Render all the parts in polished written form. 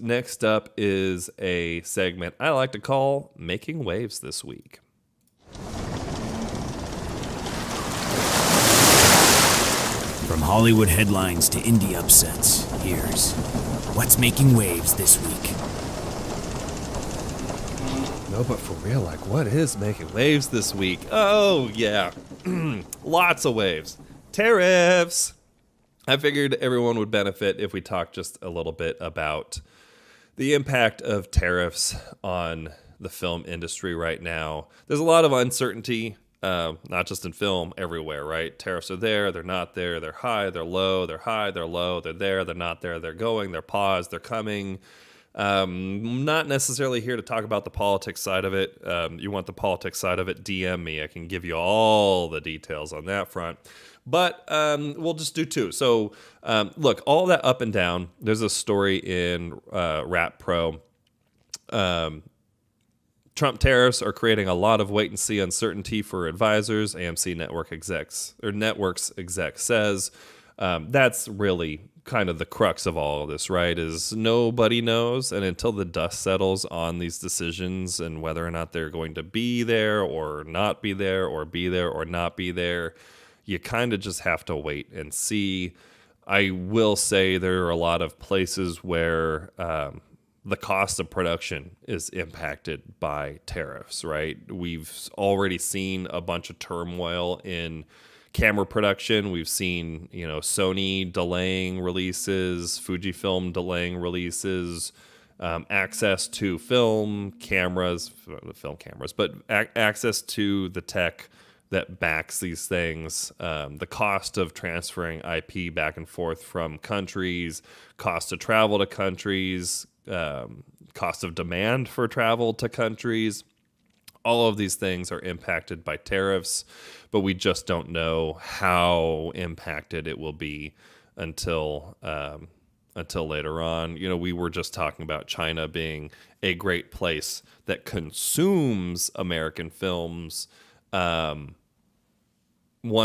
next up is a segment I like to call Making Waves This Week. From Hollywood headlines to indie upsets, here's what's making waves this week. No, but for real, like, what is making waves this week? Oh, yeah. Lots of waves. Tariffs. I figured everyone would benefit if we talked just a little bit about the impact of tariffs on the film industry right now. There's a lot of uncertainty, not just in film, everywhere, right? Tariffs are there, they're not there, they're high, they're low, they're high, they're low, they're there, they're not there, they're going, they're paused, they're coming. Not necessarily here to talk about the politics side of it. You want the politics side of it, DM me. I can give you all the details on that front. But we'll just do two. So, look, all that up and down. There's a story in Rap Pro. Trump tariffs are creating a lot of wait and see uncertainty for advisors. AMC networks exec says that's really kind of the crux of all of this, right? Is nobody knows, and until the dust settles on these decisions and whether or not they're going to be there or not be there or be there or not be there, you kind of just have to wait and see. I will say there are a lot of places where the cost of production is impacted by tariffs, right? We've already seen a bunch of turmoil in camera production. We've seen, Sony delaying releases, Fujifilm delaying releases, access to film cameras, but access to the tech that backs these things, the cost of transferring IP back and forth from countries, cost of travel to countries, cost of demand for travel to countries. All of these things are impacted by tariffs, but we just don't know how impacted it will be until later on. We were just talking about China being a great place that consumes American films. One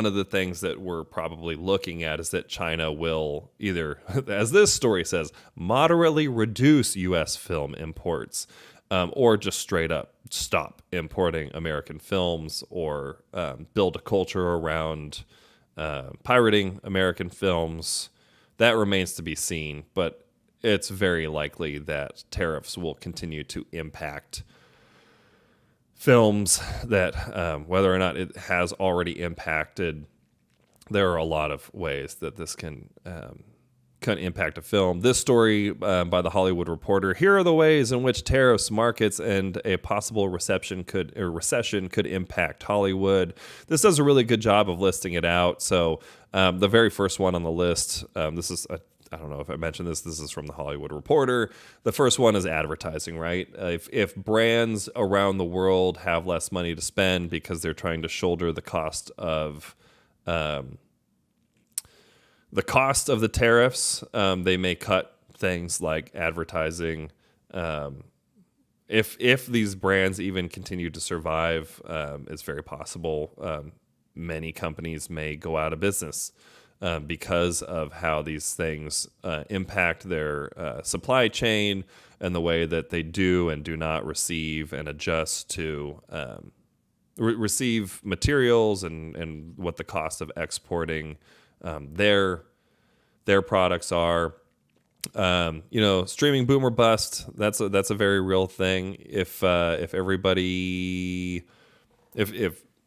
of the things that we're probably looking at is that China will either, as this story says, moderately reduce U.S. film imports, or just straight up stop importing American films, or build a culture around pirating American films. That remains to be seen, but it's very likely that tariffs will continue to impact films that, whether or not it has already impacted, there are a lot of ways that this can impact a film. This story by the Hollywood Reporter. Here are the ways in which tariffs, markets, and a possible recession could impact Hollywood. This does a really good job of listing it out. So the very first one on the list, this is I don't know if I mentioned this. This is from the Hollywood Reporter. The first one is advertising, right? If brands around the world have less money to spend because they're trying to shoulder the cost of the tariffs, they may cut things like advertising. If these brands even continue to survive, it's very possible many companies may go out of business because of how these things impact their supply chain and the way that they do and do not receive and adjust to receive materials and what the cost of exporting their products are. Streaming boom or bust. That's a very real thing. If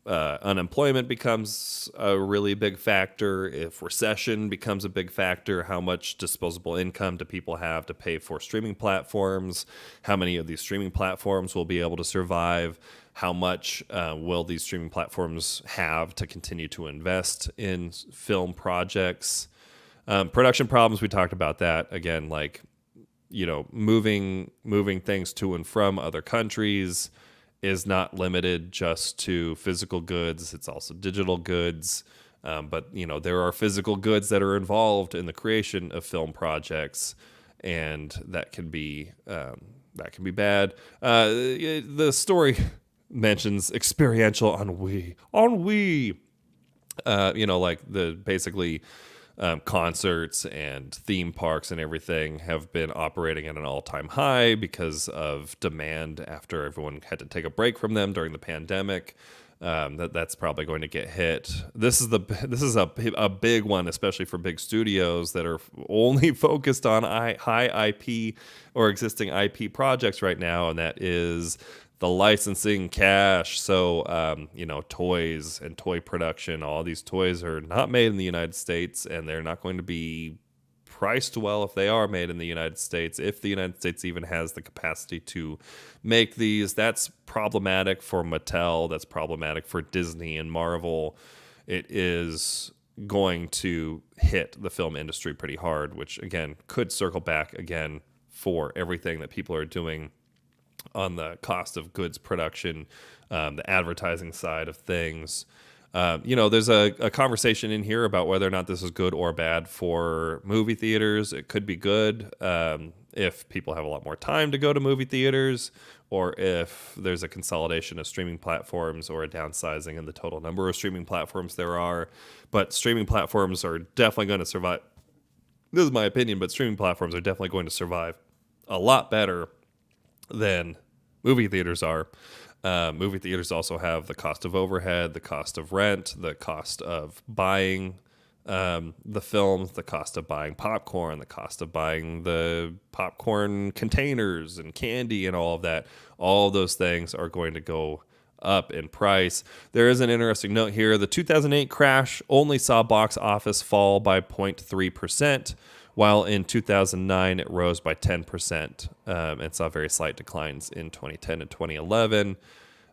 unemployment becomes a really big factor, if recession becomes a big factor, how much disposable income do people have to pay for streaming platforms? How many of these streaming platforms will be able to survive? How much will these streaming platforms have to continue to invest in film projects? Production problems, we talked about that. Again, moving things to and from other countries is not limited just to physical goods. It's also digital goods. But there are physical goods that are involved in the creation of film projects, and that can be bad. The story mentions experiential ennui. Basically concerts and theme parks and everything have been operating at an all-time high because of demand after everyone had to take a break from them during the pandemic. That's probably going to get hit. This is a big one, especially for big studios that are only focused on high IP or existing IP projects right now, and that is the licensing cash. So, toys and toy production, all these toys are not made in the United States, and they're not going to be priced well if they are made in the United States, if the United States even has the capacity to make these. That's problematic for Mattel. That's problematic for Disney and Marvel. It is going to hit the film industry pretty hard, which, again, could circle back again for everything that people are doing on the cost of goods production, the advertising side of things. There's a conversation in here about whether or not this is good or bad for movie theaters. It could be good if people have a lot more time to go to movie theaters, or if there's a consolidation of streaming platforms or a downsizing in the total number of streaming platforms there are. But streaming platforms are definitely going to survive. This is my opinion, but streaming platforms are definitely going to survive a lot better than movie theaters are. Movie theaters also have the cost of overhead, the cost of rent, the cost of buying the films, the cost of buying popcorn, the cost of buying the popcorn containers and candy and all of that. All of those things are going to go up in price. There is an interesting note here. The 2008 crash only saw box office fall by 0.3%. While in 2009, it rose by 10% and saw very slight declines in 2010 and 2011.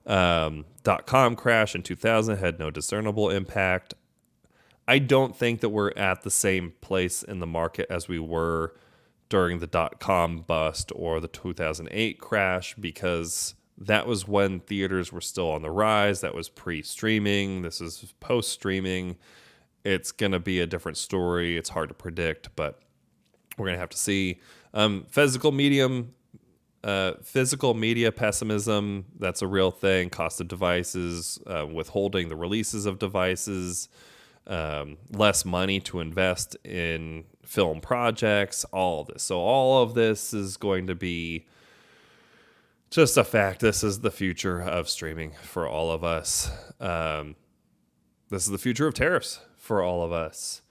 .com crash in 2000 had no discernible impact. I don't think that we're at the same place in the market as we were during the .com bust or the 2008 crash, because that was when theaters were still on the rise. That was pre-streaming. This is post-streaming. It's going to be a different story. It's hard to predict, but we're going to have to see. Physical media pessimism, that's a real thing. Cost of devices, withholding the releases of devices, less money to invest in film projects, all of this. So all of this is going to be just a fact. This is the future of streaming for all of us. This is the future of tariffs for all of us.